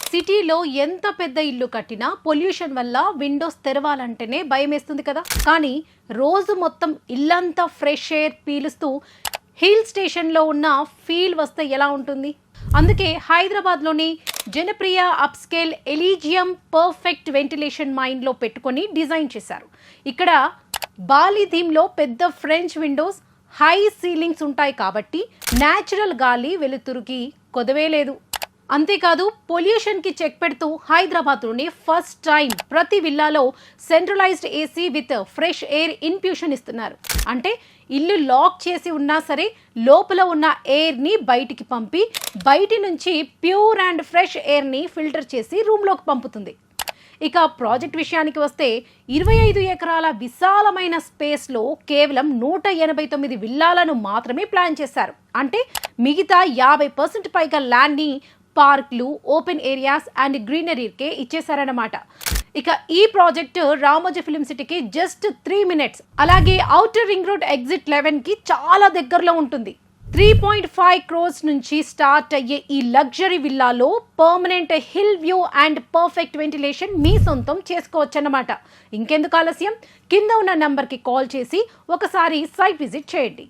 సిటీలో ఎంత పెద్ద ఇల్లు కట్టినా పొల్యూషన్ వల్ల విండోస్ తెరవాలంటేనే భయమేస్తుంది కదా. కానీ రోజు మొత్తం ఇల్లంతా ఫ్రెష్ ఎయిర్ పీలుస్తూ హిల్ స్టేషన్లో ఉన్న ఫీల్ వస్తే ఎలా ఉంటుంది? అందుకే హైదరాబాద్లోని జనప్రియ అప్స్కేల్ ఎలీజియం పర్ఫెక్ట్ వెంటిలేషన్ మైండ్లో పెట్టుకొని డిజైన్ చేశారు. ఇక్కడ బాలి థీమ్లో పెద్ద ఫ్రెంచ్ విండోస్, హై సీలింగ్స్ ఉంటాయి కాబట్టి న్యాచురల్ గాలి వెలుతురుకి కొదవే లేదు. అంతేకాదు పొల్యూషన్కి చెక్ పెడుతూ హైదరాబాద్లోని ఫస్ట్ టైం ప్రతి విల్లాలో centralized AC with fresh air infusion ఇస్తున్నారు. అంటే ఇల్లు లాక్ చేసి ఉన్నా సరే లోపల ఉన్న ఎయిర్ని బయటికి పంపి బయటి నుంచి ప్యూర్ అండ్ ఫ్రెష్ ఎయిర్ని ఫిల్టర్ చేసి రూమ్లోకి పంపుతుంది. ఇక ప్రాజెక్ట్ విషయానికి వస్తే 25 ఎకరాల విశాలమైన స్పేస్లో కేవలం 189 విల్లాలను మాత్రమే ప్లాన్ చేశారు. అంటే మిగతా 50% పైగా ల్యాండ్ని పార్క్లు, ఓపెన్ ఏరియాస్ అండ్ గ్రీనరీకే ఇచ్చేశారన్నమాట. ఇక ఈ ప్రాజెక్టు రామోజీ ఫిలిం సిటీకి జస్ట్ 3 minutes, అలాగే ఔటర్ రింగ్ రోడ్ ఎగ్జిట్ 11కి చాలా దగ్గరలో ఉంటుంది. 3.5 crores నుంచి స్టార్ట్ అయ్యే ఈ లగ్జరీ విల్లాలో permanent hill view and perfect ventilation మీ సొంతం చేసుకోవచ్చన్నమాట. ఇంకెందుకు ఆలస్యం, కింద ఉన్న నంబర్కి కాల్ చేసి ఒకసారి సైట్ విజిట్ చేయండి.